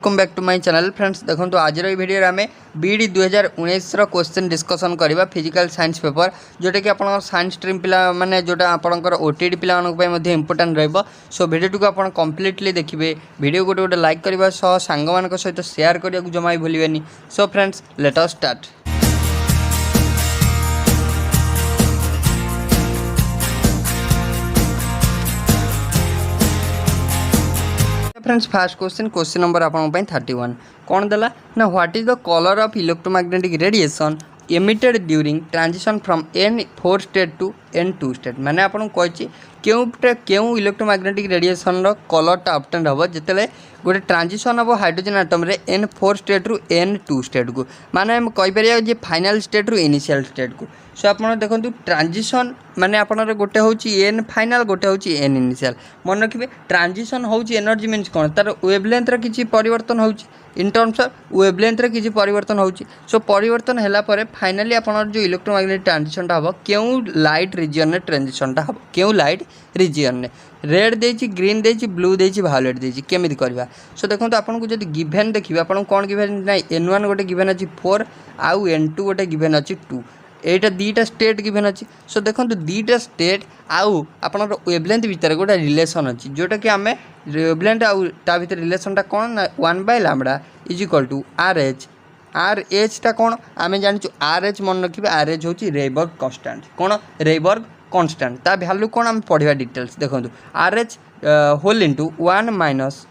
Welcome back to my channel friends. देखो आज video आम बीडी 2019 क्वेश्चन डिस्कसन करवा फिजिकल साइंस पेपर जोटा कि आप साइंस स्ट्रीम पिला माने जोटा आपंकर ओटीडी पिला इंपोर्टेंट रहिबो। सो वीडियो को आप कंप्लीटली देखिए, वीडियो गोटे गोटे लाइक करने सांग मान सहित शेयर करने को जमा भी भूलें। So friends let us start. Friends first question number आपन 31 कौन देला ना what is the colour of electromagnetic radiation emitted during transition from N4 state to N2 state. माने आपन कहछि क्यों इलेक्ट्रोमैग्नेटिक रेडिएशन रो कलरटा ऑब्टेन हबो जेतेले गोटे ट्रांजिशन हबो हाइड्रोजन एटम रे N4 स्टेट रु N2 स्टेट को। माने हम कहि परिया जे फाइनल स्टेट रु इनिशियल स्टेट को। सो आपन देखंतु ट्रांजिशन माने आपनर गोटे होची N फाइनल गोटे होची N इनिशियल। मन रखिबे ट्रांजिशन होची एनर्जी मीन्स कोन तार वेवलेंथ रे किछि परिवर्तन होची इन टर्म्स ऑफ वेवलेंथ रे किछि परिवर्तन होची। सो परिवर्तन हैला परे फाइनली आपनर जो इलेक्ट्रोमैग्नेटिक ट्रांजिशन टा हबो केउ लाइट रीजन रे ट्रांजिशन टा हबो केउ लाइट रीजन ने रेड देछि ग्रीन देछि ब्लू देछि वायलेट देछि केमिति करबा। सो देखंतु आपन को जदि गिवन देखिबे आपन कोन गिवन नै N1 गोटे गिवन अछि 4 आउ N2 गोटे गिवन अछि 2 एटा दीटा स्टेट गिवन अछि। सो देखंतु दीटा स्टेट आउ आपनर वेवलेंथ भीतर गोटे रिलेशन अछि जोटा कि हमें वेवलेंथ आउ ता भीतर रिलेशन टा कोन 1/λ is equal to RH RH टा कोन आमे जानि छु RH मन रखिबे RH होची रेबर्ग कांस्टेंट कोन रेबर्ग कांस्टेंट ता वैल्यू कोन हम पढिबा डिटेल्स देखंतु RH whole into 1 minus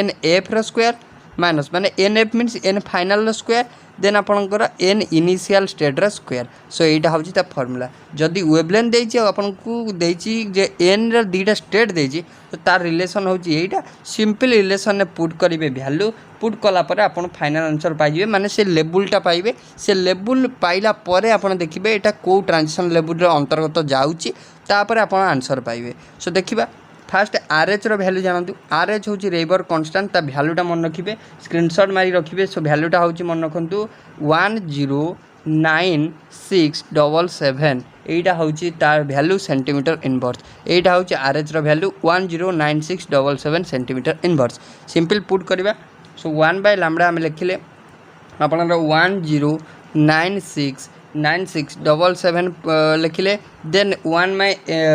NF रो स्क्वायर माइनस माने NF मीन्स N फाइनल रो स्क्वायर देन आपनकर N इनिशियल स्टेट रो स्क्वायर। सो एटा होची ता फार्मूला जदी वेवलेंथ देछि आपन को देछि जे N रो दीटा स्टेट देछि तो तार रिलेशन होची एटा सिंपल रिलेशन ने पुट करिवे वैल्यू पुट कला परे आपन फाइनल आंसर पाइबे माने से लेवलटा पाइबे। से लेवल पाइला परे आपन देखिबे एटा को ट्रांजिशन लेवल रो अंतर्गत जाउची तापर आपन आंसर पाइबे। सो देखिबा फास्ट RH रो वैल्यू जानतु RH होची रेबर्ग कांस्टेंट ता वैल्यूटा मन रखिबे स्क्रीनशॉट मारी रखिबे। सो वैल्यूटा होची मन रखंतु 109677 एटा होची तार वैल्यू सेंटीमीटर इनवर्स। एटा होची RH रो value 109677 centimetre inverse. Simple put करबा। सो 1/λ हम लिखिले आपनर 109677 लिखिले देन 1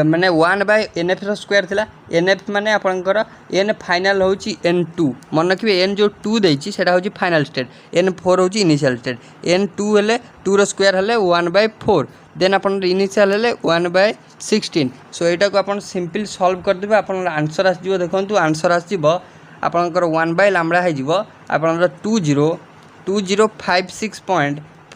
माने 1/NF रो स्क्वायर थिला NF माने आपनकर N फाइनल होची N2 मन रखिबे N जो 2 देछि सेटा होची फाइनल स्टेट N4 होची इनिशियल स्टेट N2 हेले 2 रो स्क्वायर हेले 1/4 देन अपन इनिशियल हेले 1/16। सो एटा को अपन सिंपल सॉल्व कर देबे अपन आंसर आस जिवो देखंतु आंसर आस जिवो आपनकर 1/λ हे जिवो आपनकर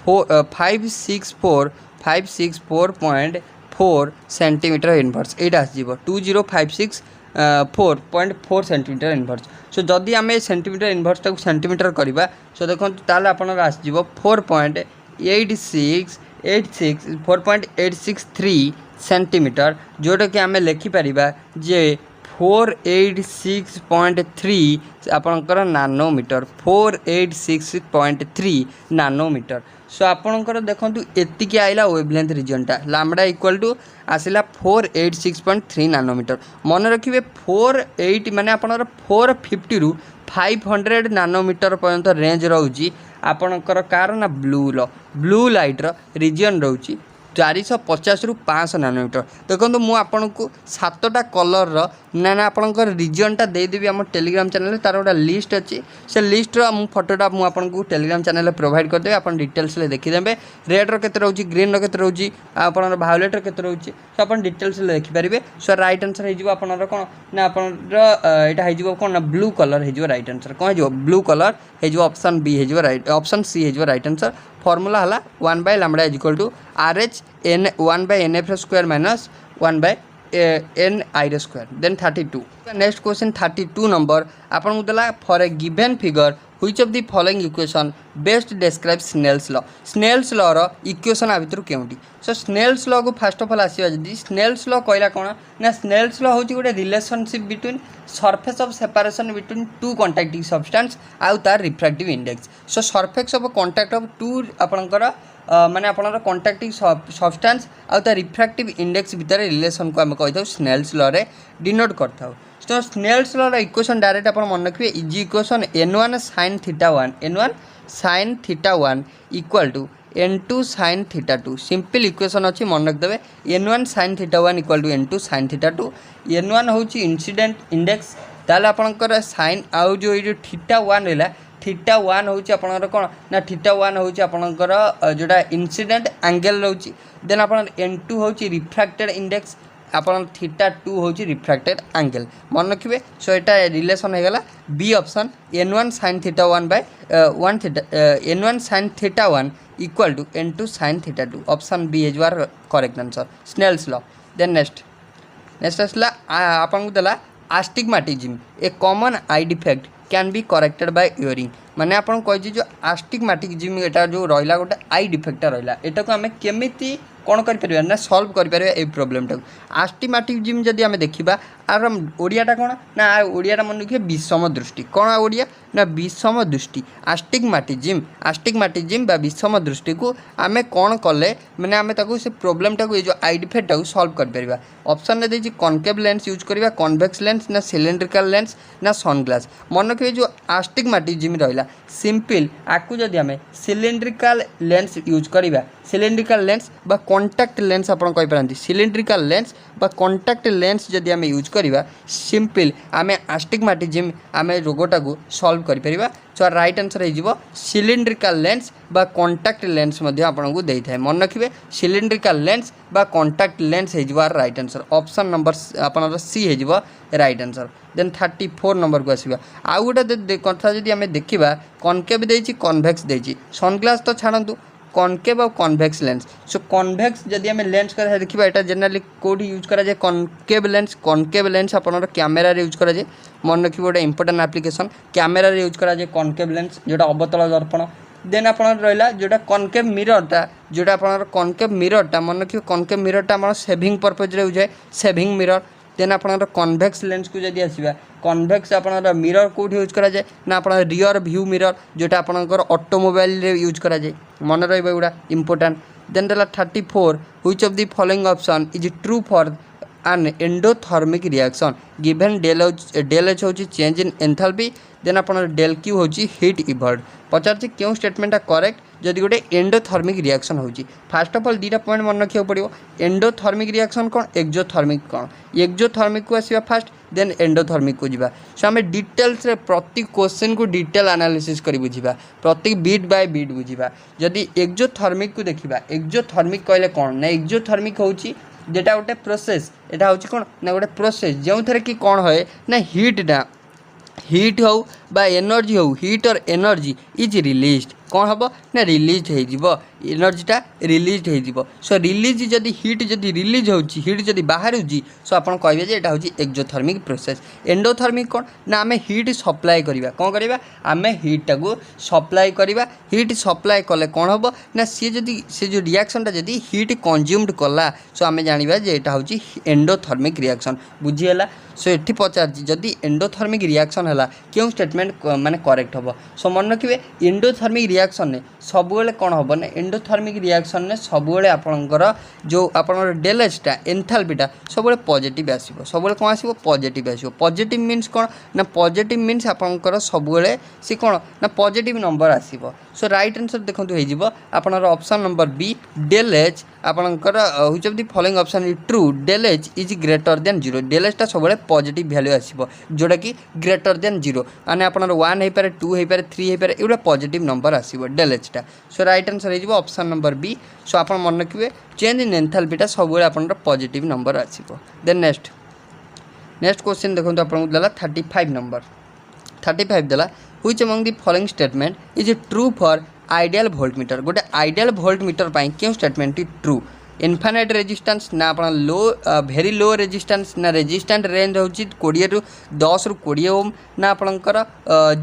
564.4 सेंटीमीटर इनवर्स एटा आसीबो 2056.4 सेंटीमीटर इनवर्स। सो जदि आमे सेंटीमीटर इनवर्स टाको सेंटीमीटर करबा सो देखंतु ताले आपनर आसीबो 4.863 सेंटीमीटर जोटा कि आमे लिखि परिबा जे 486.3 आपनकर नानोमीटर 486.3 नानोमीटर। सो आपनकर देखंतु एतिकी आइला वेवलेंथ रीजनटा लैम्बडा इक्वल टू आसिला 486.3 नानोमीटर। मन रखिबे 48 माने आपनकर 450 रु 500 नानोमीटर पर्यंत रेंज रहउची आपनकर कार ना ब्लू लाइट रो रीजन रहउची 450 रु 500 नानोमीटर। देखो मु आपन को 7टा कलर रो ना आपनकर रीजनटा दे देबी हम टेलीग्राम चैनल तार गोटा लिस्ट अच्छी से लिस्ट रो मु फोटोटा मु आपन को टेलीग्राम चैनल प्रोवाइड कर देबे आपन डिटेल्स ले देखि देबे रेड रो केते रहउची ग्रीन रो केते रहउची आपनर वायलेट रो केते रहउची सो आपन डिटेल्स ले देखि परिबे। सो राइट आंसर हे जिवो आपनर कोन ना आपनर एटा हे जिवो कोन ना ब्लू कलर हे जिवो राइट आंसर कोन हे जिवो ब्लू कलर हे जिवो ऑप्शन बी हे जिवो राइट ऑप्शन सी हे जिवो राइट आंसर। फॉर्मूला हला 1/λ is equal to RH N 1/NF square minus 1/NI square then 32। Next question 32 नंबर आपन देला for a given figure which of the following equation best describe Snell's law रो equation आ भितर केउटी। So Snell's law को first of all आसीबा जदी स्नेल्स लॉ कहला कोन ना स्नेल्स लॉ होची गोटे relationship between surface of separation between two contacting substance आउ तार refractive index. So surface of contact of two आपनकर माने आपणर कंटाक्टिंग सब्सटेंस आउ ता रिफ्रैक्टिव इंडेक्स भितर रिलेशन को आम कही स्नेल्स लॉ रे डिनोट करथाउ। तो स्नेल्स लॉ इक्वेशन डायरेक्ट आप मन रखिए is equation n1 sin theta 1 equal to n2 sin theta 2 simple equation अच्छी मन रखिदेवे n1 sin theta 1 equal to n2 sin theta 2 n1 हूँ इंसिडेंट इंडेक्स ताल आपंकर साइन आउ जो ये थीटा 1 रहा थीटा 1 हूँ आपंकर कौन ना थीटा 1 हूँ आपंकर जोटा इंसिडेंट एंगल रोचे देन आप n2 हूँ रिफ्रैक्टेड इंडेक्स आपन थीटा 2 हूँ रिफ्रैक्टेड एंगल मन रखिए। सो यहाँ रिलेसन हो गला B option n1 sin theta 1 by 1 theta n1 sin theta 1 equal to n2 sin theta 2 option B is our correct answer Snell's law. Then next आसला आपन को देला astigmatism a common eye defect can be corrected by wearing माने आपन कहि जो आस्टिग्मेटिज्म एटा जो रहिला गोटे आई डिफेक्ट रहिला एटा को हमें केमिति कौन कर ना सल्व कर प्रोब्लेम टाक आस्टिग्मेटिज्म जदि आम देखा आर ओडियाटा कौन ना ओडियाटा मन रखिए विषम दृष्टि कौन ओडिया ना विषम दृष्टि आस्टिग्मेटिज्म बा विषम दृष्टि को आम कौन कले मैंने आम से प्रोब्लेम टाक जो आई डिफेक्ट टाक सल्व कर ऑप्शन में देखिए कॉनकेव लेंस यूज करवा कन्वेक्स लेंस ना सिलिंड्रिकल लेंस ना सनग्लास मन रखिए जो आस्टिग्मेटिज्म रहा सिंपल आपको जदि आम सिलिंड्रिकल लेंस यूज करवा सिलिंड्रिकल लेंस बा कॉन्टैक्ट लेंस आपन कहि पारंती सिलिंड्रिकल लेंस बा कॉन्टैक्ट लेंस जदि आम यूज करवा सिंपल आम आस्टिग्मेटिज्म आम रोगटा को सॉल्व कर परिबा। सो राइट आंसर हो सिलिंड्रिकल लेंस बा कॉन्टैक्ट लेंस मध्य आपन को देई थाए मन रखिबे सिलिंड्रिकल लेंस बा कॉन्टैक्ट लेंस हो राइट आंसर ऑप्शन नंबर आपन सी हो राइट आंसर। देन 34 नंबर को आसवा आउ गोटे कथा जदि आम देखा कनकेव देछि कन्वेक्स देछि सनग्लास तो छाड़ू कनकेव और कन्वेक्स लेंस। सो कन्वेक्स जदि आम लेंस कर देखा यहाँ जेनराली कौटी यूज कराए कनकेव लेंस आपन कैमेरा यूज कराए मन रखिए गोटे इंपोर्टेंट एप्लिकेशन कैमेरा यूज कराए कनकेव लेंस जोटा अवतल दर्पण। देन आप रहा जोटा कनकेव मिररटा जोटा आप कनकेव मिररटा मन रखिए कनकेव मिररटा आम सेविंग पर्पज यूज है सेविंग मिरर। देन आप कन्वेक्स लेंस को जब आसवा कन्वेक्स आप मिरर कौट यूज कराए ना आप रियर व्यू मिरर जोटा आपंकर ऑटोमोबाइल यूज कराए मन रहा इंपोर्टेंट। देन रहा 34 which of the following option is true for an endothermic reaction given del H होची चेंज इन एंथैल्पी देन आपन del Q होची हीट इवॉल्व पचार क्यों स्टेटमेंट करेक्ट जदि गोटे एंडोथर्मिक रिएक्शन होची। फर्स्ट ऑफ ऑल दीटा पॉइंट मन रखिया पड़ो एंडोथर्मिक रिएक्शन कौन एक्सोथर्मिक कौन एक्सोथर्मिक को आसवा फास्ट देन एंडोथर्मिक को जीवा। सो आम डिटेल्स रे प्रति क्वेश्चन को डिटेल एनालिसिस करी बुझीबा प्रति बीट बाय बीट बुझीबा। जदि एक्सोथर्मिक को देखिबा एक्सोथर्मिक कहले कौन ना एक्सोथर्मिक होची जेटा गोटे प्रोसेस एटा होची कौन ना गोटे प्रोसेस जो थे कि कौन होए ना हीट हो बा एनर्जी हो हीट और एनर्जी इज रिलीज्ड कौन हम ना रिलीज हो एनर्जीटा रिलीज हो। सो रिलीज जदि हीट जदि रिलीज हो हीट जदि बाहर सो आप कहे जे यहाँ हूँ एक्सोथर्मिक प्रोसेस। एंडोथर्मिक कौन ना आम हीट सप्लाई करवा कौन करवा आम हीटा को सप्लाई करवा हीट सप्लाई कले कौन हम ना सी जदि से जो रिएक्शनटा जदि हीट कंज्यूम्ड कला सो आम जाना जे यहाँ हूँ एंडोथर्मिक रिएक्शन बुझीगला। सो ये पचार जदि एंडोथर्मिक रिएक्शन है क्यों स्टेटमेंट माने करेक्ट हम। सो मन रखिए एंडोथर्मिक रिएक्शन ने सबुले कौन हम ना एंडोथर्मिक रिएक्शन ने सबुले आपणकर जो आपणकर del H टा एंथैल्पीटा सबुले पॉजिटिव आसीबो सबुले कौन आसीबो पॉजिटिव आसीबो। पॉजिटिव मीन्स कौन ना पॉजिटिव मीन्स आपणकर सबुले सी कौन ना पॉजिटिव नंबर आसीबो। सो राइट आंसर देखंतु हे जिवो आपणकर option number B del H आपणकर which of the following option is true del H is greater than 0 del H टा सबुले पॉजिटिव वैल्यू आसीबो जोटा कि ग्रेटर देन 0 माने आपणकर 1 हे पारे 2 हे पारे 3 हे पारे एउडा पॉजिटिव नंबर आसीबो del H टा। सो राइट आंसर हो ऑप्शन नंबर बी। सो आप मन रखिए चेंज इन एंथैल्पीटा सब आप पॉजिटिव नंबर आसीबो। देन नेक्स्ट क्वेश्चन देखो आपको देला 35 नंबर 35 देला which among the following statement is true for ideal voltmeter गोटे आइडियल वोल्टमीटर क्यों स्टेटमेंट ट्रू इनफाइनाइट रेजिस्टेंस ना आप लो भेरी लो रेजिस्टेंस ना रेजिस्टेंट रेंज होची 20 रु 10 रु 20 ओम ना आपणकर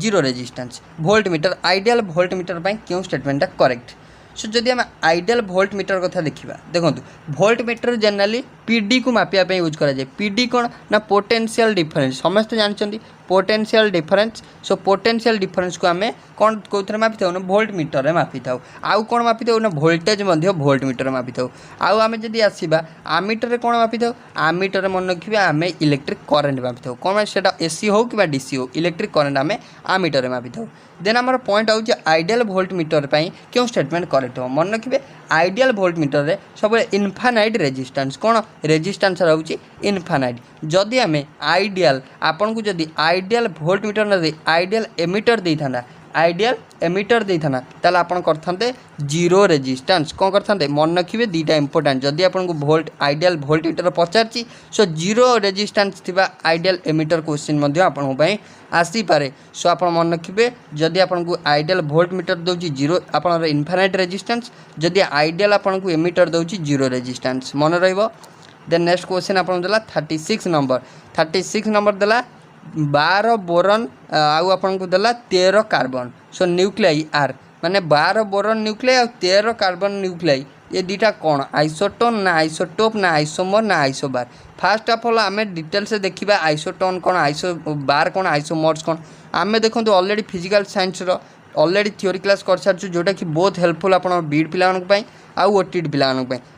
zero resistance voltmeter ideal voltmeter क्यों स्टेटमेंट करेक्ट। सो जदि आम आइडियल वोल्टमीटर कथा देखा देखो वोल्टमीटर जनरली पीडी को मापिया यूज कराए पीडी कौन ना पोटेंशियल डिफरेंस समस्त जानते potential difference. So potential difference को आम कौन कौन मापी था ना वोल्ट मीटर मापी था। आउ कौन मापी था ना वोल्टेज वोल्ट मीटर मापी था। आउ आम जब आसवा आमीटर कौन मापी था आमीटर मन रखिए आम इलेक्ट्रिक करेन्ट मापी था कौन से एसी हो कि डीसी हो इलेक्ट्रिक करेन्ट आम आमीटर मापी था। देन आमर point out ideal volt meter क्यों स्टेटमेंट करेक्ट हो मन रखिए आइडियल वोल्ट मीटर रे सब इनफानाइट रेजिस्टेंस कौन रेजिस्टेंस रोचे इनफानाइट। जदि आम आइडियल आपन को जदि आइडियल वोल्ट मीटर न आइडियल एमीटर दे था आइडियल एमीटर दे था ताला आपन करथांते जीरो रेजिस्टेंस कौन करथांते मन रखिए दुईटा इंपोर्टेंट। जदि आपन को वोल्ट आइडियल वोल्ट मीटर पचारची सो जीरो रेजिस्टेंस थिबा आइडियल एमीटर क्वेश्चन मध्ये आपन पई आसी पारे। सो आपन मन रखिए जदि आपन को आइडियल वोल्ट मीटर दोची जीरो आपन इनफाइनाइट रेजिस्टेंस जदि आइडियल आपन को एमीटर दोची जीरो रेजिस्टेंस मन रहइबो। देन नेक्स्ट क्वेश्चन आपन देला 36 नंबर देला 12 बोरन आउ आपन को देला 13 कार्बन। सो न्यूक्लियाई आर माने 12 बोरन न्यूक्लियाई और 13 कार्बन न्यूक्लियाई ये दुटा कौन आइसोटोन ना आइसोटोप ना आइसोमर ना आइसोबार। फास्ट ऑफ ऑल आम डिटेल से देखा आइसोटोन कौन आइसोबार कौन आइसोमर्स कौन आम देखो already physical science already theory class कर सारी जोटा कि बहुत हेल्पफुल आप बीड पिला आउ ओटीडी पिला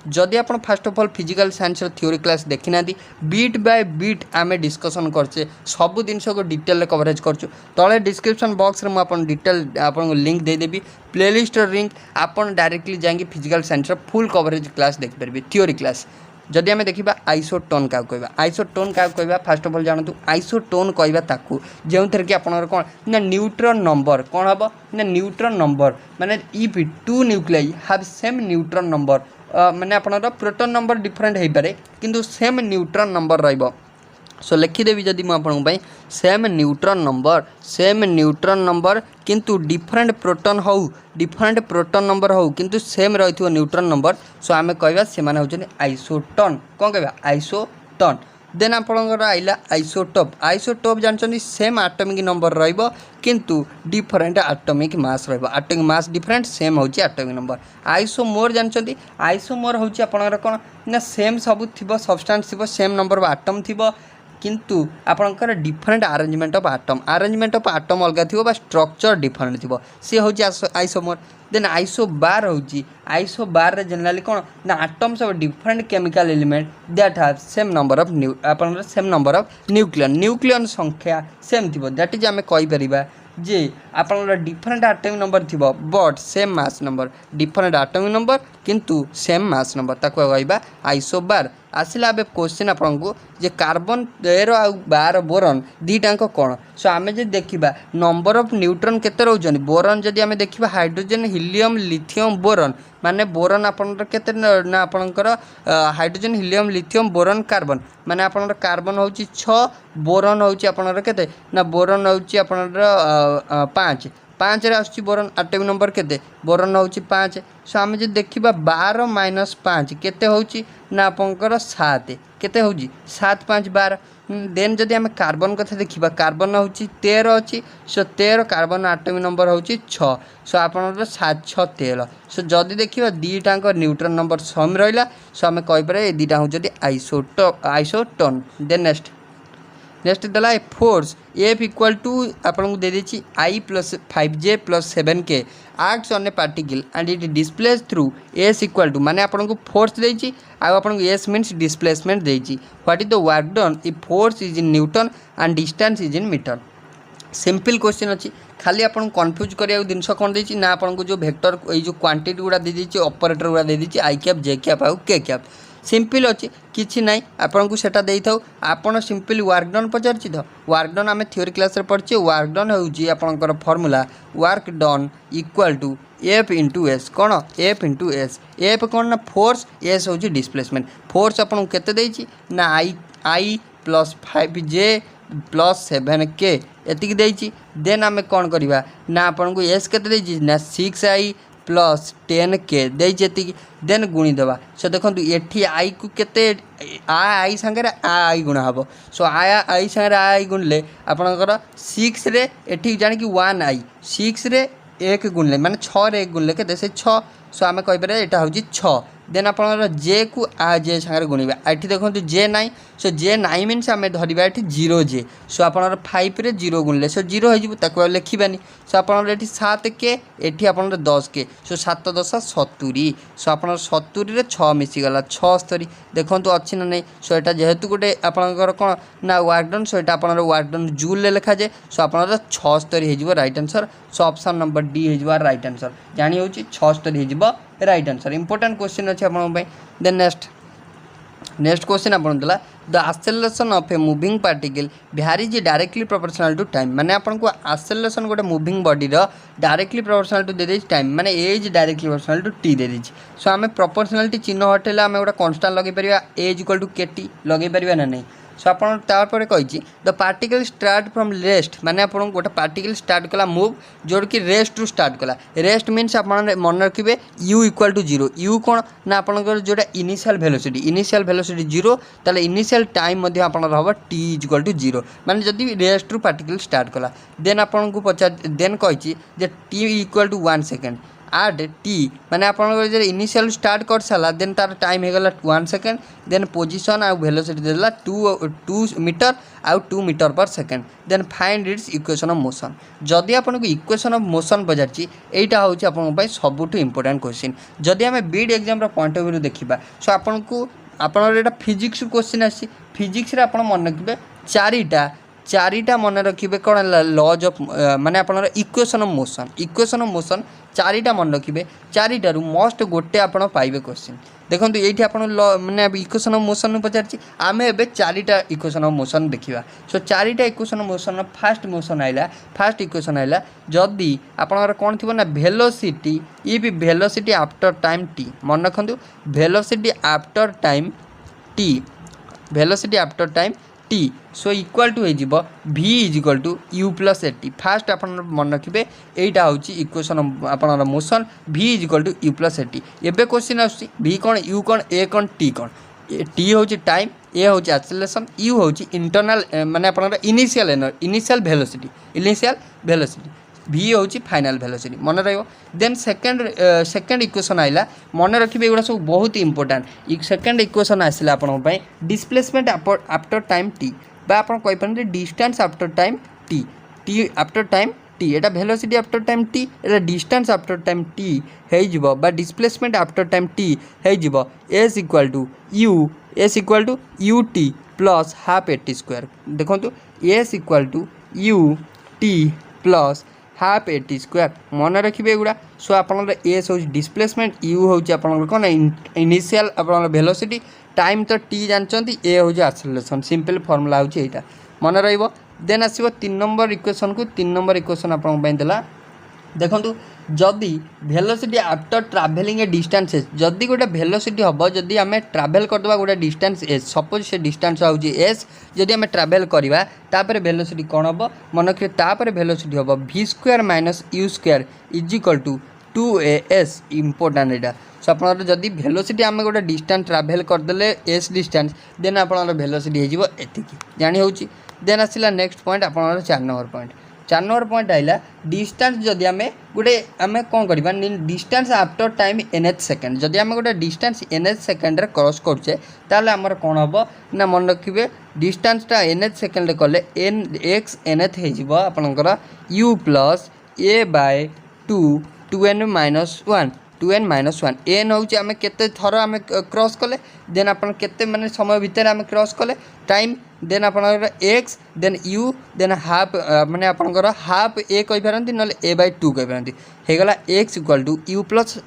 जदि आप fast of all physical science theory class देखी ना बीट बाय बीट आम डिस्कसन करचे सब जिन को डिटेल कवरेज करछु तले डिस्क्रिप्शन बॉक्स रे मुझे डिटेल आपको लिंक देदेवी प्लेलिस्ट लिंक आपन डायरेक्टली जाएंगे physical science full coverage class देखिपारे थ्योरी क्लास। जदि आम देखा आइसोटोन क्या कहवा आइसोटोन क्या कहवा फास्ट ऑफ ऑल जानतु आइसोटोन कहवा ताकू जो थे कि आपनर कौन ना न्यूट्रॉन नंबर कौन हम ना न्यूट्रॉन नंबर माने if two nuclei have same neutron number माने आपनर प्रोटॉन नंबर डिफरेंट हो पारे किंतु सेम न्यूट्रॉन नंबर रहिबो। सो लिखिदेवी जदि मुझे सेम न्यूट्रॉन नंबर किंतु डिफरेंट प्रोटॉन नंबर हो किंतु सेम रही न्यूट्रॉन नंबर। सो आम कहवा से आइसोटोन कौन कहवा आइसोटोन। देन आपंकर आइला आइसोटोप जानते सेम आटमिक नंबर रहिबो किंतु डिफरेंट आटमिक मास रहिबो आटमिक मास डिफरेंट सेम होची आटमिक नंबर। आइसोमोर जानते आइसोमोर होची आपनकर कौन ना सेम सब थिबो सब्सटेंस थिबो सेम नंबर ऑफ आटम थिबो किंतु आपनकर डिफरेंट अरेंजमेंट ऑफ आटम अलग थी स्ट्रक्चर डिफरेंट थी सी हूँ आइसोमर। देन आइसोबार आइसोबार रे जनरली कौन ना atoms of different chemical element that have same number of same number of nucleon संख्या सेम थी दैट इज आम कहीपर जे आपनकर डिफरेंट आटमिक नंबर थी but same mass number different atomic number किंतु सेम मास नंबर ताको कहवा आइसोबार। आसला अब क्वेश्चन आपन को जे कार्बन 13 आउ 12 बोरन दीटाक कौन। सो आम जो देखा नंबर ऑफ न्यूट्रॉन केते रोचन बोरन जदि आम देखा हाइड्रोजन हीलियम लिथियम बोरन माने बोरन आपनकर केते ना आपनकर hydrogen helium lithium boron carbon माने आपनकर कार्बन होची 6 बोरन होची आपनकर केते ना बोरन होची आपनकर 5 रे आसुची बोरन आटमिक नंबर केते बोरन होची 5। सो आम जो देखा 12 माइनस 5 केते होची ना आपनकर 7 केते होची 7 5 12। देन जदि आम कार्बन कथा देखा कार्बन होची 13 अच्छी सो 13 कार्बन आटमिक नंबर होची 6 सो आपनकर 7 6 13। सो जदि देखा दीटाक न्यूट्रॉन नंबर सेम रहा सो आम कहीपर दीटा हूँ आइसोटोन। देन नेक्स्ट दला फोर्स एफ इक्वल टू आपको दे देछि I plus 5J plus 7K acts on a particle and it displays through S equal to माने आपको फोर्स देछि आपको S मीन्स डिस्प्लेसमेंट देछि what is the work done if force is in newton and distance is in metre. Simple question अच्छी खाली आपन confuse करिया जिनस कौन देछि ना आपको जो वेक्टर ये जो क्वांटिटी गुड़ा दे देछि ऑपरेटर गुड़ा दे देछि I कैप J कैप आउ K कैप सिंपल अच्छी किसी ना आपन को सेटा दे था आपन सिंपल वर्क डन पचारछि तो वर्क डन आम थ्योरी क्लास रे पढ़छे वर्क डन होउछि आपनकर formula work done equal to F into S कौन F इंटू एस एफ कौन ना फोर्स एस होउछि डिस्प्लेसमेंट फोर्स आपन केते देछि ना I plus 5J plus 7K एतिक देछि। देन आम कौन करवा ना आपन को एस केते देछि ना 6I प्लस 10K देती देन गुणी देवा। सो देखो ये आई को केते आई सांगे आई गुणा हम सो आई सांगे आई गुणले आपणकर 6 रे एठी जान कि 1I 6 रे 1 गुणले माने 6 रे 1 गुणले केते से 6 सो आम कहीपर यहाँ हूँ 6 देन आप जे को आ जे सागर गुणा ये देखो जे नाइन सो जे नाइन मीनस आम धरवा ये जीरो जे सो आप 5 रे जीरो गुणिले सो जीरो हो लिखिबानी सो आप 7 के ये आप 10 के सो 7 10 70 सो आप 70 रे 6 मिसीगला 76 देखो अच्छी ना नहीं सो यहाँ जेहेतु गोटे आपंकर कौन ना वार्कडन सो यहाँ आप वार्कडन जूल लिखा जाए सो आप 76 हो right answer so option number D हो रईट आंसर जानी हो 76 हो रईट आंसर इंपोर्टेंट क्वेश्चन अच्छे आप देन नेक्स्ट क्वेश्चन आप the acceleration of a moving particle varies directly proportional to time माने आपको आसेलेरेशन गोटे moving body directly proportional to the time माने a is directly proportional to t दे so आम proportionality चिन्ह हटेला आम गोटे कन्स्टांट लगे पार a is equal to k t लगे पार ना नहीं सो आपपर कही the particle start from rest माने आप गोटे पार्टिकल स्टार्ट कला मूव जोड़ कि रेस्ट रु स्टार्ट कला रेस्ट मीन्स आप मन रखिए u equal to zero u कौन ना आपंकर जोटा इनिशियल वेलोसिटी जीरो ताले इनिशियल टाइम हम टी इक्वल टू जीरो माने जदि रेस्ट रु पार्टिकल स्टार्ट कला देन आपको पचार देन कही टी इक्वल टू 1 सेकेंड आड टी माने आप इनिशियल स्टार्ट कर सारा देन तार टाइम हो गला 1 सेकेंड देन पोजिशन आउ वेलोसिटी देला 2 मीटर आउ 2 metre per second then find its equation of motion जदि आपको इक्वेशन ऑफ मोशन पचार यहाँ हूँ आप सबुठ इंपोर्टेंट क्वेश्चन जदि आम Beed exam point of view देखा सो आपको आपटा फिजिक्स क्वेश्चन आसी फिजिक्स आप मन रखिए चारिटा मन रखिए कौन लज ऑफ माने आपन इक्वेशन ऑफ मोशन चारिटा मन रखिए चारिटारू मस्ट गोटे आप पाइबे क्वेश्चन देखो ये आप माने इक्वेशन ऑफ मोशन पचार आम ए चारिटा इक्वेशन ऑफ मोशन देखा सो चारिटा equation of motion first equation आइला जदि आपनकर कौन थी ना velocity if velocity after time t मन रखु velocity after time t so equal to हो v is equal to u plus a t first आप मन रखिए यहाँ हूँ इक्वेशन आप motion v is equal to u plus a t एवं क्वेश्चन आस भि कौन यू कौन ए कौन टी कौन टी हूँ टाइम ए हूँ एक्सेलरेशन यू हूँ इंटरनल माने आप इनिशियल वेलोसिटी भि हूँ फाइनाल वेलोसिटी मन देन सेकेंड इक्वेशन आइला मन रखिए एगुड़ा सब बहुत इंपोर्टेंट सेकेंड इक्वेशन आसला आप डिस्प्लेसमेंट आफ्टर टाइम टी बा आप कहीपर distance after time t after time t एटा वेलोसिटी आफ्टर टाइम टी एटा डिस्टेंस आफ्टर टाइम टी हो डिस्प्लेसमेंट आफ्टर टाइम टी हो s equal to u t plus half a t square देखो s equal to u t plus half a t square मन रखिए एगुड़ा सो आप S हूँ displacement you हूँ आप कौन इनिशियल आप वेलोसिटी टाइम तो टी जानते ए हूँ एक्सेलरेशन सिंपल फर्मूला हूँ यहाँ मन रेन आसो 3 नंबर इक्वेशन को 3 नंबर इक्वेशन आपला देखो जदि velocity after travelling a distance s जदि गोटे वेलोसिटी हम जदि आम ट्राभेल करदे गोटे डिस्टेंस एस सपोज से डिस्टेंस हूँ एस जदि आम ट्राभेल करवा तापर वेलोसिटी कौन हम मन रखिए तापर वेलोसिटी हम v square minus u square is equal to 2as important यहाँ सो आप जदि वेलोसिटी आम गोटे डिस्टेंस ट्राभेल करदे एस डिस्टेंस देन आप वेलोसिटी हो जानी हो देन आसला नेक्स्ट पॉइंट आप 4 नंबर पॉइंट आइला डिस्टेंस जदि आम गोटे आम कौन करवा distance after time nth second जदि आम गोटे डिस्टेंस एनएच सेकेंड क्रॉस करुचे ताले आमर कौन हम ना मन रखिए डिस्टेंसटा एनएच सेकेंड कले एन एक्स एनएच हो आपंकर u plus a by 2n minus 1 n हूँ आम केते थर आम क्रॉस कले देन आप केते माने समय भितर आम क्रॉस कले टाइम देन आप x then u then half माने आपंकर हाफ ए कहींपारती ना ए बाय 2 कहींपारती होगला x equal to u plus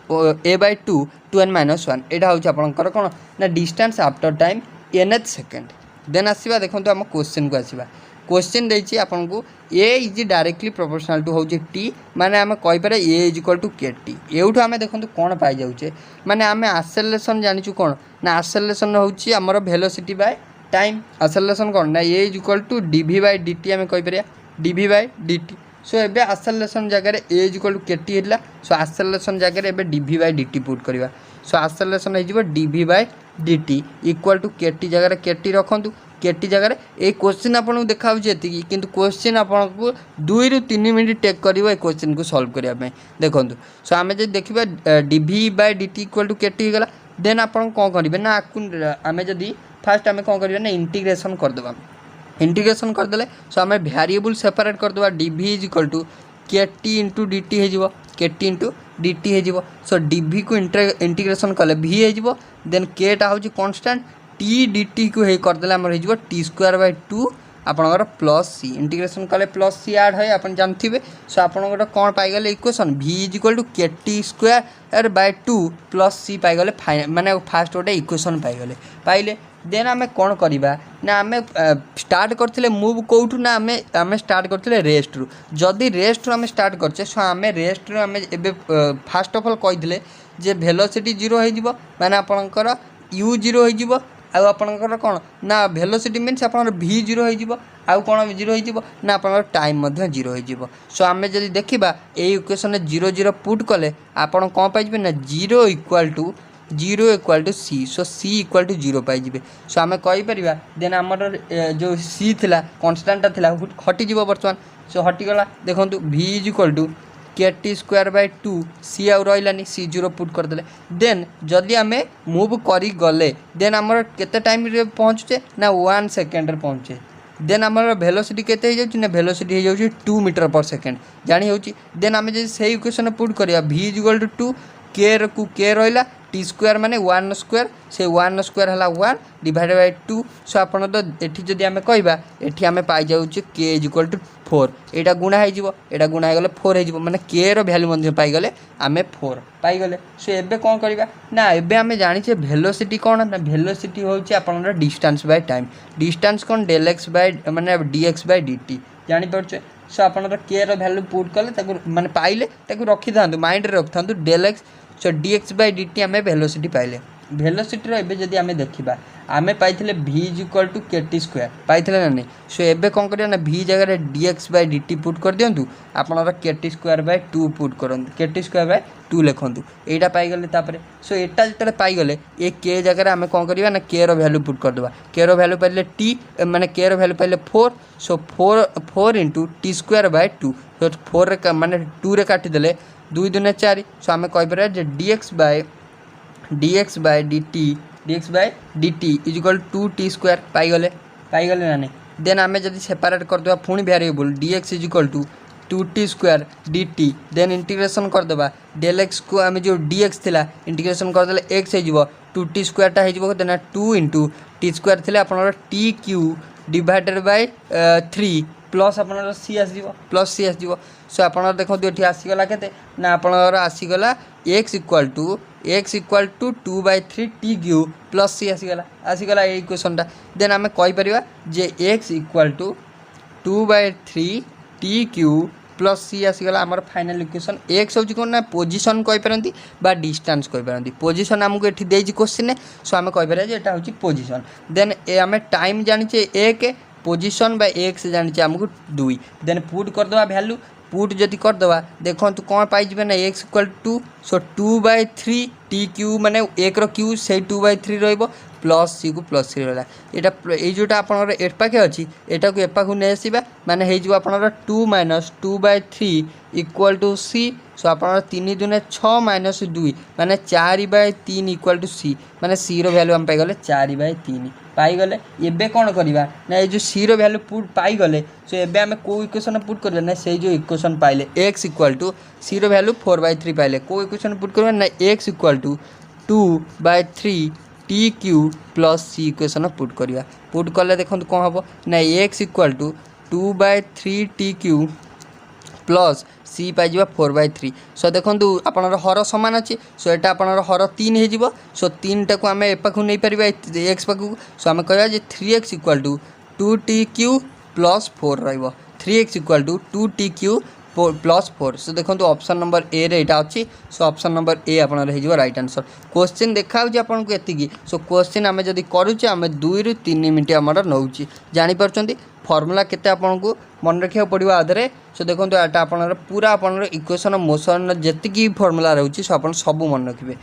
a by 2n minus 1 यहाँ हूँ आपंकर कौन ना distance after time nth second then आसवा देखो आम क्वेश्चन को आसवा क्वेश्चन देती आपको a is directly proportional to हूँ टी माने आम कहीपर a is equal to k t एवठू आम देखो कौन पाई जाऊे माने आम आसेलेरेशन जाचु कौन ना आसेलेरेशन हूँ आमर वेलोसिटी बाय टाइम आसेलेरेशन कौन ना a is equal to dv by d आम कहीपर डीवी बाय डी सो एबे आसेलेरेशन जगह a is equal to k t है सो आसेलेरेशन जगह एबे डीवी बाय डी पुट करवा सो आसेलेरेशन हो dv by d equal to k t जगह के टी रखु केटी जगह ये क्वेश्चन आपको देखा जी किंतु क्वेश्चन आपको 2 ରୁ 3 मिनट टेक कर क्वेश्चन को सॉल्व करने देखो सो आम जो देखा dv by d equal to kt होगा देन आपण कौन करेंगे ना आम जदि फास्ट आम कौन करेंगे ना इंटीग्रेशन करदे इंटीग्रेशन करदे सो आम वेरिएबल सेपरेट करदे डी भि is equal to k T into D T हो के टी इंटू डी टी हो सो डी भि को इंटीग्रेशन कले भि हो देन केटा हूँ कन्स्टाट टी डी टी को करदे आम हो टी स्क्वायर बाय टू आपणकर प्लस सी इंटीग्रेशन कले प्लस सी ऐड है आप जानते सो आप कौन पाइगले equation v is equal to k t square by two plus c पाइगले माने फास्ट गोटे इक्वेशन पाइले देन आम कौन करवा ना आम स्टार्ट करते मूव कौटू ना आम स्टार्ट करते रेस्ट रु जदि रेस्ट रु आम स्टार्ट करचे सो आम रेस्ट रु आम फास्ट ऑफ ऑल कही जे वेलोसिटी जीरो हो माने आपणकर यू जीरो हो आउ आपणकर कौन ना वेलोसिटी मीन्स आप भि जीरो हो आउ कौन जीरो हो ना आप टाइम जीरो हो सो आम जब देखा ये इक्वेशन जीरो जीरो पुट कले आपड़ कौन पाइबे ना zero equal to c so c equal to zero पाइबे सो आम कहीपर देन आमर जो सी थिला कन्स्टाटा थिला हटिज बर्तमान सो हटिगला देखो भि is equal to k t square by to सी आउ रही सी जीरो पुट करदे देन जदि आम मूव करी गले देन आमर केते टाइम रे पहुँचे ना 1 सेकेंड रे पहुँचे देन आमर वेलोसिटी केते हो ना वेलोसिटी हो 2 मीटर पर सेकेंड जानी हो देन आम जब से इक्वेशन पुट करिया भि इज इक्वल टू 2 के रहा टी स्क्वायर माने 1 स्क्वायर से 1 स्क्वायर है 1 डिवाइडेड बाय 2 सो आपन तो एठी जदि आम कहबा एठी आम पाई जाउचे के इज इक्वल टू 4 एटा गुणा हो गले 4 हो माने के रो वैल्यू मंजे पाई गले आम 4 पाई गले सो एबे कोन करबा ना एबे आम जानिचे वेलोसिटी कोन ना वेलोसिटी होउचे आपन डिस्टेंस बाय टाइम डिस्टेंस कोन डेल एक्स बाय माने dx बाय dt जानि परछे सो आपन के रो वैल्यू पुट कले ताको माने पाइले ताको रखि थांतु माइंड रे रखि थांतु del x so dx by dt आम वेलोसिटी पाइले वेलोसिटी एबे जदि आम देखा आम पाइले भि is equal to k t square पाइले ना नहीं सो एबे कौन करिया ना भि जगह dx बाय dt पुट कर दिंतु आपनर के टी स्क्वायर बाय 2 पुट करंतु के टी स्क्वायर बाय 2 लिखंतु एटा पाइगले तापरे सो एटा जतले पाइगले ए के जगह आम कौन करिया ना के रो वैल्यू पुट कर देबा के रो वैल्यू पाइले टी माने के रो वैल्यू पाइले 4 सो 4 इंटू टी स्क्वायर बाय 2 सो 4 रे माने 2 रे काटी देले 2 दूने 4 सो आम कहि परबा जे dx by dt is equal to t square पाइगले ना नहीं देन आम जब सेपरेट करदे पुणी variable dx is equal to 2t square dt then integration करदे डेल एक्स को आम जो dx थिला इंटीग्रेशन करदे x हो 2t स्क्वायर हो देना 2 इंटू टी स्क्वायर थिले आपनर t cube divided by 3 plus आपनर सी आसो सो आप देखो ये आसीगला के ना आपनर आसीगला x equal to 2/3 t cube plus c आसीगला ये इक्वेशनटा देन आम कहीपर जे x equal to 2/3 t cube plus c आसीगला आमर फाइनल इक्वेशन x हूँ कौन ना पोजिशन कहींपारती बा डिस्टेंस कहींपारती पोजिशन आमको ये देती क्वेश्चन सो आम कहीपर यहाँ हूँ पोजिशन देन आम टाइम जाचे 1 पोजिशन बाय x जाने आमको 2 देन पुट करदे वैल्यू पुट जदि करदे देखो कौन पाइबे ना x equal to so 2/3 t cube माने 1 रो क्यू से 2/3 रहिबो प्लस सी को प्लस सी रहा ये जोटा आपनर एपाखे अच्छी एटा को एपाखु नहीं आसवा माने हो आपनर 2 - 2/3 इक्वल टू सी सो आपनर 3 दूने 6 - 2 माने 4/3 इक्वल टू सी माने सी रो वैल्यू हम पाइगले 4/3 पाइगले एबे कौन करवा ना ये जो सी रो वैल्यू पुट पाइगले सो एबे आम को इक्वेशन पुट करवा ना से जो इक्वेशन पाइले x इक्वल टू सी रो वैल्यू 4/3 पाइले को इक्वेशन पुट करवा ना x equal to 2/3 t cube plus c equation put कले देखो कौन हम ना x equal to 2/3 t cube plus c पाइज 4/3 सो देखो आपनर हर सामान अच्छी सो यहाँ आपनर हर 3 हो सो 3 टाक आम एपाखु नहीं पार एक्स पाखु सो आम कह 3x equal to 2t cube plus 4 रही 3x equal to 2t cube plus 4 so देखो ऑप्शन नंबर ए रे यहाँ अच्छी सो ऑप्शन नंबर ए आपन राइट आंसर क्वेश्चन देखा आपन को एतिकी सो क्वेश्चन आम जब करुचे आम 2 ରୁ 3 मिनिट आमर नौ जापरती फर्मूला केते आपन को मन रखा पड़ो आधे सो देखो यहाँ आपनर पूरा आपनर इक्वेशन मोशन जी फर्मूला रोचे सो आप सब मन रखिए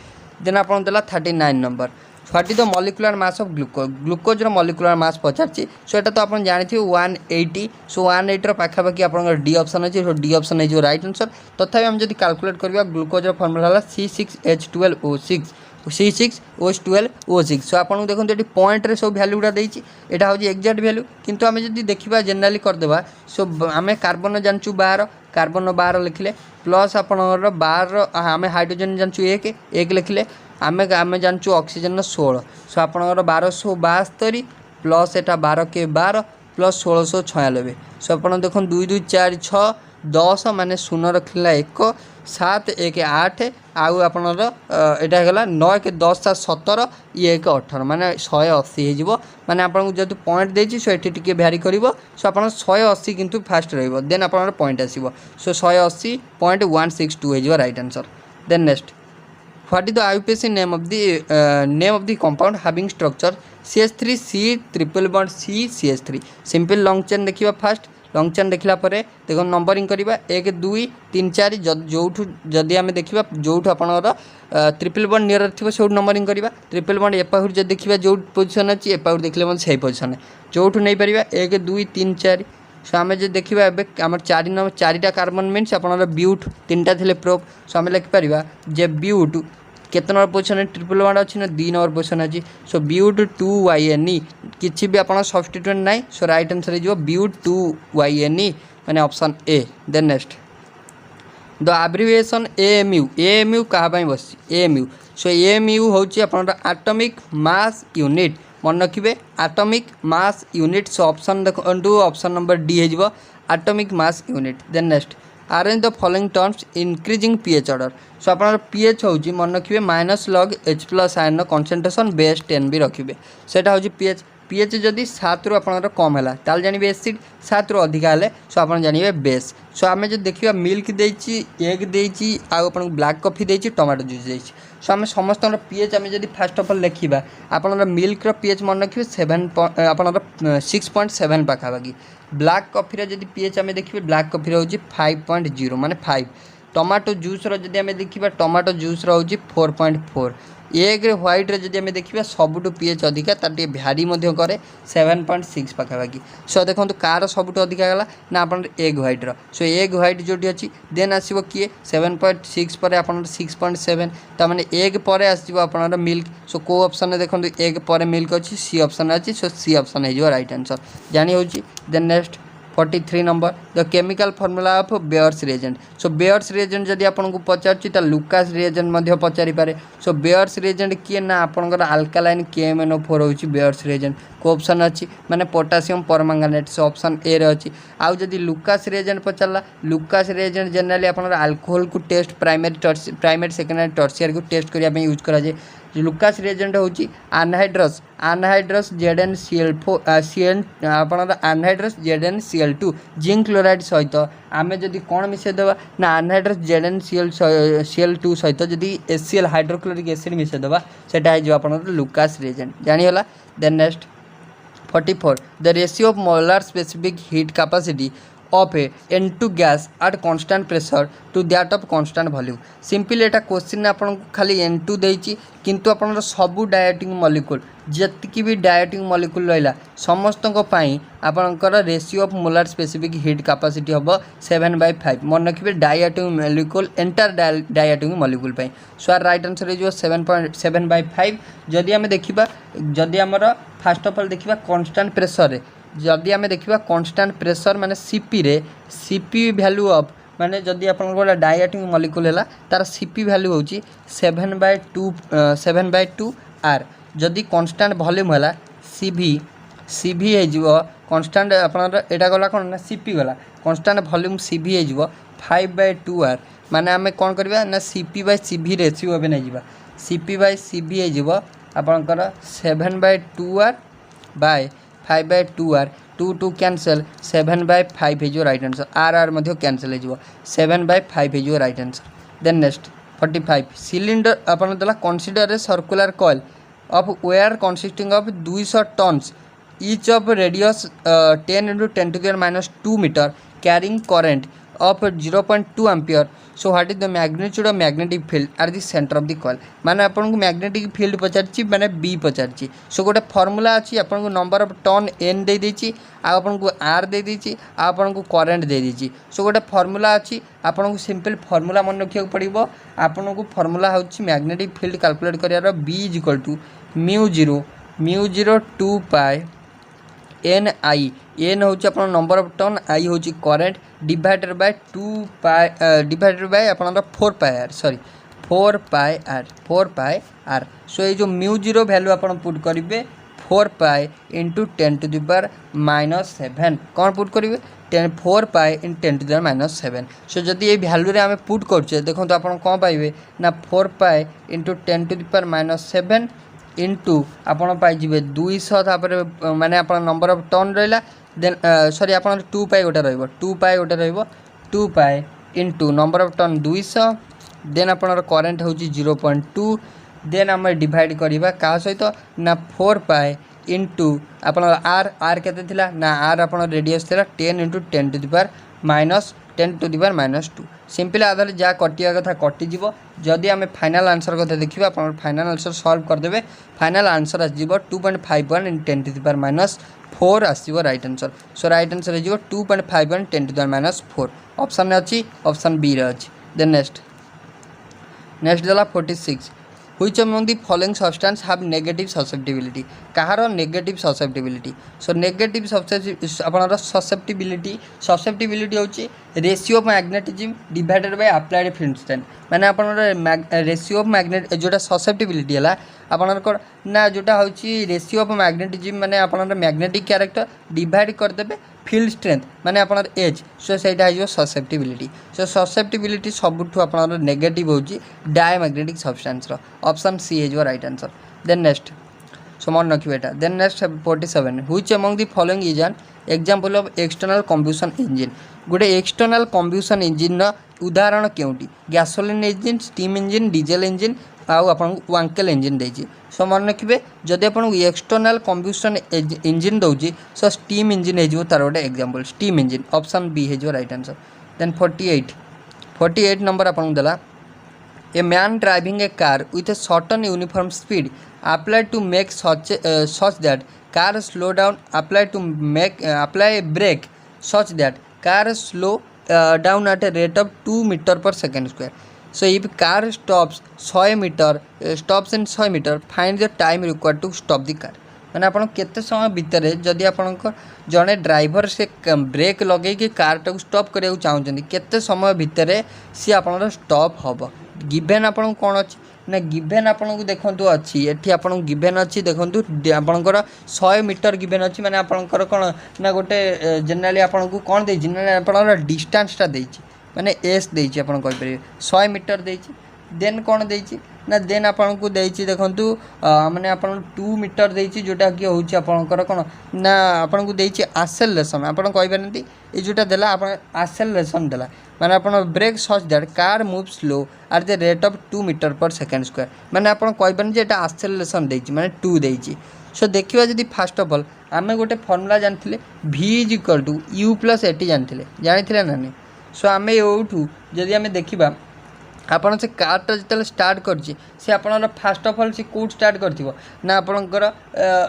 देन आप 39 नंबर what is the molecular mass of glucose molecular mass पचार सो एटा तो आप जानते 180 सो 180 पाखापाखि आप डी ऑप्शन अच्छे सो डी ऑप्शन है राइट आंसर तथापि हम जब कैलकुलेट करवा ग्लूकोज फर्मूला है C6H12O6 C6 OH12 O6 सो आपको देखो ये पॉइंट रे सब भैल्यू गुड़ा देती यहाँ हूँ एक्जाक्ट भैल्यू किंतु आम जब देखा जेनेराली करदे सो आम कार्बन जानचु 12 कार्बन 12 लिखिले प्लस आपणर 12 आम हाइड्रोजन जानचु 1 लिखिले आम आम जानचु ऑक्सीजन 16 सो आपणर 1272 प्लस एटा 12 के 12 प्लस 1696 सो आप देखो 2 2 4 6 10 माने शून्य रखला 1 7 1 8 आउ आपणर यहाँ गला 9 के 10 17 ये 1 18 माने 180 हो माने आपको जो पॉइंट देती सो ये टी भ्यारी कर सो आप 180 किंतु फास्ट रही देन आप पॉइंट आसो सो 180.162 हो right answer. Then next what is the IUPAC name of the compound having structure CH3 C triple bond C CH3 simple long chain देखा फास्ट लॉन्ग चेन देखला परे देखो नंबरिंग करवा 1 2 3 4 जो जदि आम देखा जो आपणर ट्रिपल बॉन्ड नियर थी से नंबरिंग करवा ट्रिपल बॉन्ड एपाहर जब देखा जो पोजिशन अच्छी एपाहर देखले से पोजिशन जो नहीं पार 1 2 3 4 सो आम जो देखा आम 4 नंबर 4टा कार्बन मीन्स आपणर ब्यूट 3टा थे प्रोप सो आम लिखिपर जे ब्यूट केते नंबर पोजिशन ट्रिपल बॉन्ड अच्छी ना 2 नंबर पोजिशन अच्छी सो ब्यूट 2YNE किसी भी आप सब्स्टिट्यूट ना सो राइट आंसर हो ब्यूट 2YNE माने option A. Then next the abbreviation AMU क्या बस AMU सो AMU हूँ आप एटॉमिक मास यूनिट मन रखिए atomic mass unit so option देखो ऑप्शन नंबर डी हो atomic mass unit. Then next arrange the following terms increasing pH order so आप pH हूँ मन रखिए -log H+ ion concentration base 10 भी रखिए सेटा हूँ pH जदि 7 रु आपंकर कम है ताल जानवे एसिड 7 रु अधिका है सो आप जानवे बेस सो आम जो देखा मिल्क देती एग देती आप ब्लैक कॉफी देती टमाटो जूस देती सो आम समस्त pH आम जब फास्ट ऑफ ऑल देखा आप मिल्क pH मन रखिए 7 आप 6.7 पाखापाखि ब्लैक कॉफी जब pH आम देखिए ब्लैक कॉफी हूँ 5.0 माने 5 टमाटो जूस जब आम देखा टमाटो जूस हूँ 4.4 एग व्हाइट जब आम देखा सबुठ pH अधिका तार भ्यारी करे 7.6 पाखापाखि सो देखो कार सबुठ अधिका गला ना आप एग व्हाइट सो एग व्हाइट जो अच्छी देन आसो किए 7.6 पर आप 6.7 ताने एग पर आसो आप मिल्क सो को ऑप्शन देखो एग पर मिल्क अच्छी सी ऑप्शन अच्छी सो सी ऑप्शन हो राइट आंसर जानी हो। Then next 43 number the chemical formula of Baeyer's reagent so Baeyer's reagent जदि आपको पचार लुकास रिएजेंट पचारि पारे सो बेयर्स रिएजेंट किए ना आपंकर अल्कालाइन KMnO4 होची बेयर्स रिएजेंट को ऑप्शन अच्छी माने पोटासियम परमांगानेट सो ऑप्शन ए रे अच्छी आउ जदि लुकास रिएजेंट पचारा लुकास रिएजेंट जनरली आपंकर अल्कोहल को टेस्ट प्राइमरी सेकेंडरी टर्शियरी को टेस्ट करने यूज करा जाए लुकास रिएजेंट होची अनहाइड्रस ZnCl4 CN आपनर अनहाइड्रस ZnCl2 जिंक क्लोराइड सहित आमे जदि कौन मिसेदेवा ना अनहाइड्रस ZnCl2 सहित जदि HCl हाइड्रोक्लोरिक एसिड मिसेदेवा सेटा है जो आपनर लुकास रिएजेंट जानी होला। Then next 44 the ratio of molar specific heat capacity of a N2 gas at constant pressure to that of constant volume simple Etah question आपन खाली N2 देछि किंतु आपन सबु डायटिंग मॉलिक्यूल जतिकि भी डायटिंग मॉलिक्यूल रहिला समस्त को पाई आपनकर ratio of molar specific heat capacity हबो 7/5 मन रखिबे diatomic molecule entire diatomic molecule पाई सो राइट आंसर जो 7/5 जदि हम देखिबा जदि हमर फर्स्ट ऑफ ऑल देखिबा कांस्टेंट प्रेशर रे जदि आम देखा कांस्टेंट प्रेशर माने सीपी रे सीपी वैल्यू ऑफ माने जदि आपन गोला डायटिंग मॉलिक्यूल है तार सीपी वैल्यू होची 7/2 आर जदि कांस्टेंट वॉल्यूम है सीवी हो कांस्टेंट आपन एटा गला कोन ना सीपी गला कांस्टेंट वॉल्यूम सीवी हो 5/2 आर माने आम कौन करबा ना CP/CV रेशियो होबे नै जिबा CP/CV हो आपनकर 7/2 आर बाय 5/2 आर 2 कैंसल 7/5 हो राइट आंसर आर मध्य कैंसल हो 7/5 हो right answer. Then next 45 cylinder अपन दला consider a circular coil of wire consisting of 200 turns each of radius 10 × 10⁻² metre carrying current of 0.2 ampere. So what is the magnitude of magnetic field at the center of the coil? माने आपन को magnetic field पचारची माने B पचारची. सो गोटे formula अछि आपन को number of turn n दे देछि आ आपन को r दे देछि आ आपन को करंट दे देछि. सो गोटे फॉर्मूला अछि आपन को सिंपल फॉर्मूला मन रखिया पड़िबो. आपन को फॉर्मूला होछि मैग्नेटिक फील्ड कैलकुलेट करियार b mu 0 2 pi n I. n होछि आपन नंबर ऑफ टर्न, i होछि current divided by 2 pi divided by आपन 4 pi r, sorry 4 pi r. So ये जो म्यू 0 वैल्यू आपन पुट करिवे 4 pi into 10 to the power -7. कौन पुट करिवे 4 pi in 10 to the power -7. So जदि ये वैल्यू रे हमें पुट करछे देखो तो आपन कोन पाइबे ना 4 pi into 10 to the power -7 into आपन पाई जिवे 200 तापर माने आपन नंबर ऑफ टर्न रहिला. देन सॉरी आपन 2 पाई गोटे रहइबो 2 pi into number of turn 200. Then आपन करंट होची 0.2. देन हम डिवाइड करिबा का सहित ना 4 पाई इंटू आपन r केते थिला ना r आपन रेडियस थिला 10 into 10 to the power -10 to the power -2. Simple आधार जा कटिया कथा कटि जीवो. जदि आमे फाइनल आंसर कथा देखिबा आपन फाइनल आंसर सॉल्व कर देबे. फाइनल आंसर आस जीवो 2.51 इन 10 टू द पावर -4 आसीबो right answer. So right answer जीवो 2.51 10 टू द पावर -4. ऑप्शन में अछि ऑप्शन बी रे अछि. देन नेक्स्ट दला 46. Which among the following substance have negative susceptibility? कहार नेगेटिव ससेप्टिबिलिटी. सो नेगेटिव आपनर ससेप्टिबिलिटी होची ratio of magnetism divided by applied field strength. माने आपनर रेशियो ऑफ मैग्नेट जोटा ससेप्टिबिलिटी हला आपनर ना जोटा होची रेशियो ऑफ मैग्नेटिज्म माने आपनर मैग्नेटिक कैरेक्टर डिवाइड कर देबे फील्ड स्ट्रेंथ माने आपनर एज. सो सेटा है जो ससेप्टिबिलिटी. सो ससेप्टिबिलिटी सबुठु आपनर नेगेटिव होची डायमैग्नेटिक सब्सटेंस रो. ऑप्शन सी है जो right answer. Then next so मन रखिबे एटा. Then next 47. Which among the following is an example of external combustion engine. गोटे एक्सटर्नल कंबशन इंजिन रो उदाहरण केउटी gasoline engine, steam engine, diesel engine आउ आपन वांकेल इंजिन देछि. सो मन रखिबे जदि आपन एक्सटर्नल कंबशन इंजिन दउछि सो स्टीम इंजिन हे जो तार गोटे example steam engine. Option B है जो राइट आंसर. देन 48 नंबर आपन देला. A man driving a car with a certain uniform speed applied to make such that car slow down apply a brake such that car slow down at a rate of 2 meter per second square. So if car stops in 100 meter, find the time required to stop the car. मैंने आपन केते समय भीतर जदि आपन जड़े driver से break लगे कि कार टाक स्टॉप करिया चाहूँ केते समय भितर सी आपन स्टॉप हम. गिभेन आपन कौन अच्छी ना गिभेन आपन को देखु अच्छी एठी आपन गिभेन अच्छी देखु आपंकर 100 मीटर गिभेन अच्छी माने आपंकर कौन ना गोटे जनरली आपन को कौन देछि ना आपन डिस्टेंसटा देछि माने एस देछि आपन कहि परिबे 100 मीटर देछि. देन कौन देछि ना देन आपन को देछि देखंतु माने आपन 2 मीटर देछि जोटा कि होछि आपनकर कोन ना आपन को देछि एक्सेलरेशन. आपन कहि परंती ए जोटा देला आपन एक्सेलरेशन देला माने आपन brake such that car move slow at the rate of 2 metre per second square. माने आपन कहि परन जे एटा एक्सेलरेशन देछि माने 2 देछि. सो देखिबा जदि फर्स्ट ऑफ ऑल आमे गोटे फार्मूला जानथिले v = u + at जानथिले ना नहीं. सो आमे एउठू जदि आमे देखिबा आपन से कारटा जितले स्टार्ट करछि से आपन फर्स्ट ऑफ ऑल से कोड स्टार्ट करथिबो ना आपनकर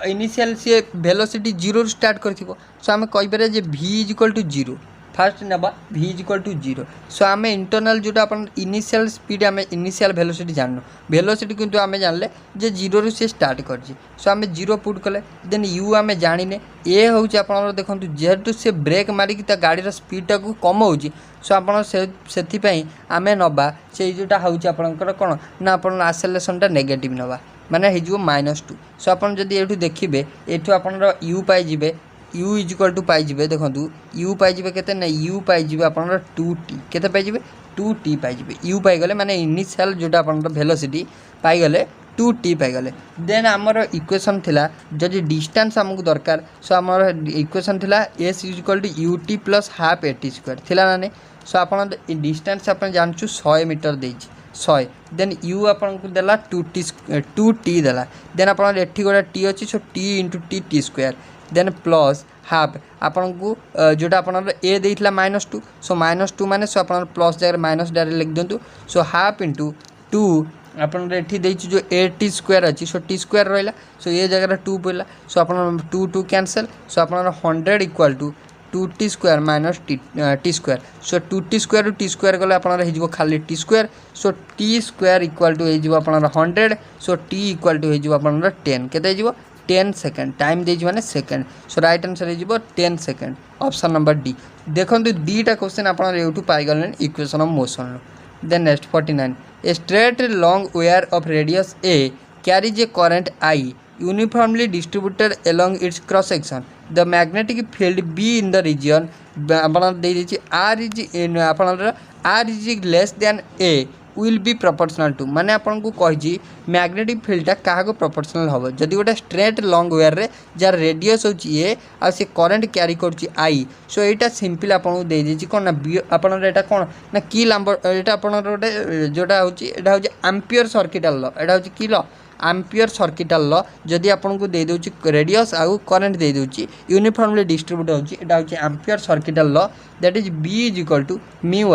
इनिशियल से वेलोसिटी 0 स्टार्ट करथिबो. सो आमे कहि पारे जे v = 0 फास्ट नबा v = 0. सो आमे इंटरनल जोटा अपन इनिशियल स्पीड आमे इनिशियल वेलोसिटी जाननो वेलोसिटी किंतु आमे जानले जे 0 रु से स्टार्ट करछि. सो आमे 0 पुट कले देन u आमे जानिने ए होउछि आपन देखंतु जेतु से ब्रेक मारी कि ता गाड़ी रो स्पीड टा को कम होउछि. सो आपन सेथि पई आमे नबा से जोटा होउछि आपनकर कोन ना आपन एक्सेलरेशन टा नेगेटिव नबा माने हे जो -2. सो आपन जदि एठु देखिबे एठु आपन u पाई जिवे u = पाई जिवे देखंतु u पाई जिवे केते ना u पाई जिवे आपन 2t केते पाई जिवे 2t पाई जिवे u पाई गले माने इनिशियल जोटा आपन वेलोसिटी पाई गले 2t पाई गले. देन हमर इक्वेशन थिला जदि डिस्टेंस हमकु दरकार. सो हमर इक्वेशन थिला s = ut + हाफ at² थिला ना. सो आपन डिस्टेंस आपन जानछु 100 मीटर देछि 100. देन u आपन को देला 2t देला. देन आपन एठी गोटा t अछि so t * t² then plus half आपन को जोटा आपन ए देइथिला -2 सो -2 माने सो आपन प्लस जगह माइनस डायरेक्ट लिख दिंतु सो हाफ इंटू 2 आपन एठी देइछु जो a t स्क्वायर अछि सो t स्क्वायर रहला सो ए जगह 2 पइला सो आपन 2 2 कैंसिल सो आपन 100 equal to 2t square minus t square so 2t square to t square गले आपन हे जिवो खाली t square so t square equal to हे जिवो आपन 100 सो t इक्वल टू हे जिवो आपन 10 केते हे जिवो 10 सेकंड टाइम दे माने सेकंड सो राइट आंसर हे जिवो 10 सेकंड ऑप्शन नंबर डी देखंतु दीटा क्वेश्चन आपन एउटू पाई गलन equation of motion then next 49 a straight long wire of radius a carries a current I uniformly distributed along its cross section the magnetic field b in the region आपन दे दिछि r is in आपन r is less than a will be proportional to माने आपन को कहि magnetic फील्डटा काहा को proportional हबो जदि गोटे स्ट्रेट लॉन्ग वायर रे जार रेडियस होची ए आ से करंट कैरी करची आई सो एटा सिंपल आपन को दे दिछि कोन ना आपन एटा कोन ना की नंबर एटा आपन गोटे जोटा होची एटा होची एम्पियर सर्किटल लॉ एटा होची की लॉ एम्पियर सर्किटल लॉ जदि आपन को दे दोची रेडियस आ करंट दे दोची यूनिफॉर्मली डिस्ट्रीब्यूट होची एटा होची Ampere circuital law that is b is equal to mu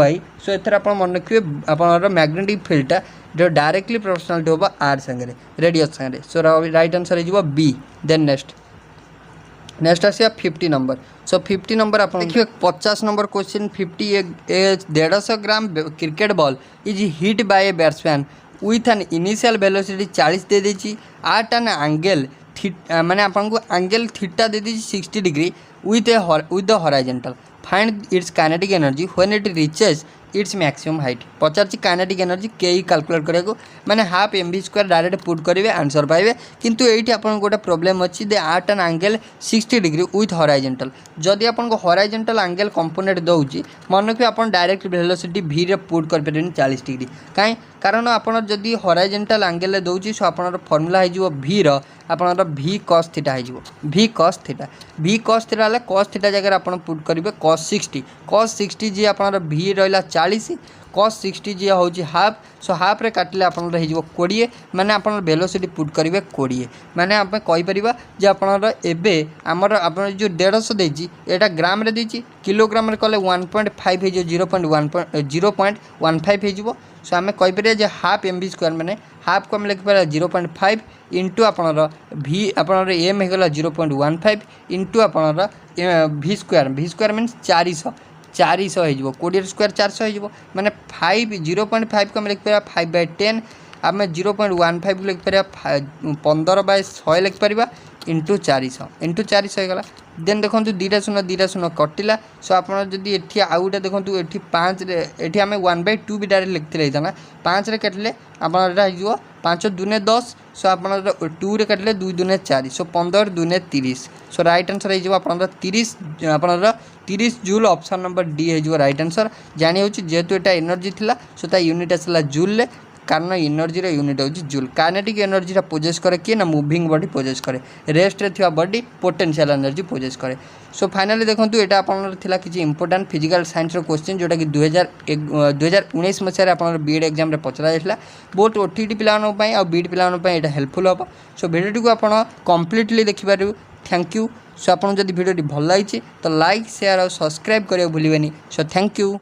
I so एथरा आपन मन रखिबे आपन मैग्नेटिक फील्डटा जो डायरेक्टली प्रोपोर्शनल होबा r संगे रेडियस संगे so right answer is b then next आसिया 50 नंबर सो 50 नंबर आप देखिए 50 number question 50 150 gram cricket ball is hit by a batsman with an initial velocity 40 दे देछि एट एन एंगल माने आपन को एंगल थीटा दे देछि 60 degree with the horizontal find its kinetic energy when it reaches its maximum height पचार kinetic energy कई calculate करिया माने half mv square direct put करेंगे आंसर पाइबे किंतु एठी आपन गोटे प्रॉब्लम अछि दे at an angle 60 degree with horizontal जदि आपन को हॉरिजॉन्टल एंगल कंपोनेंट दउची मन को आपन डायरेक्ट वेलोसिटी v रे पुट कर परन 40 डिग्री काई कारण आपन जदि हॉरिजॉन्टल एंगल ले दउची सो आपन फार्मूला हे जिवो v रो आपन v cos थीटा हे जिवो v cos थीटा ले cos थीटा जगह आपन पुट करिवे cos 60 जे आपन v रहला 40 cos 60 जे होची हाफ सो हाफ रे काटले आपन रहि जिवो 20 माने आपन वेलोसिटी पुट करिवे 20 माने आपण कहि परिबा जे आपन एबे हमर आपन जो 150 देजी एटा ग्राम रे देजी किलोग्राम रे कले 1.5 हे जो 0.15 हे जिवो सो हमें कहि परिबा जे हाफ mv स्क्वायर माने हाफ को हम लिख पारा 0.5 इंटू आपन v आपन m हे गला 0.15 इंटू आपन v स्क्वायर मींस 400 हो जिवो 20 स्क्वायर 400 हो जिवो माने 0.5 को हम लिख पारा 5/10 आम 0.15 लिख पारा 15/100 लिख पारा इंटू 400 हो गला देन देखो दीटा शून्य कटिला सो आप जदि आउ गोटे देखो ये 5 ये आम 1/2 भी डायरेक्ट लिखते ना 5 रे काटिले आपको 5 दूने 10 सो आप 2 रे काटिले 2 दूने 4 सो 15 दूने 30 सो राइट आंसर हो 30 जूल ऑप्शन नंबर डी हो राइट आंसर जानी होची जेहेतु एटा एनर्जी थिला सो ता यूनिट आसला जूल ले कारण एनर्जी रे यूनिट होची जूल काइनेटिक एनर्जी रा पोजेस करे कि ना मूविंग बॉडी पोजेस करे रेस्ट रे थिवा बॉडी पोटेंशियल एनर्जी पोजेस करे सो फाइनली देखंतु एटा आपन थिला किछि इंपोर्टेंट फिजिकल साइंस रो क्वेश्चन जोटा कि 2019 मसिया रे आपन बीएड एग्जाम रे पचरा जायतला बोथ ओटीटी पिलानो पई आ बीएड पिलानो पई एटा हेल्पफुल हो सो वीडियो को आपन कंप्लीटली देखि पारु थैंक यू सो आपन जदि वीडियो भल लागिछि तो लाइक शेयर और सब्सक्राइब करियो भूलिबेनी सो थैंक यू।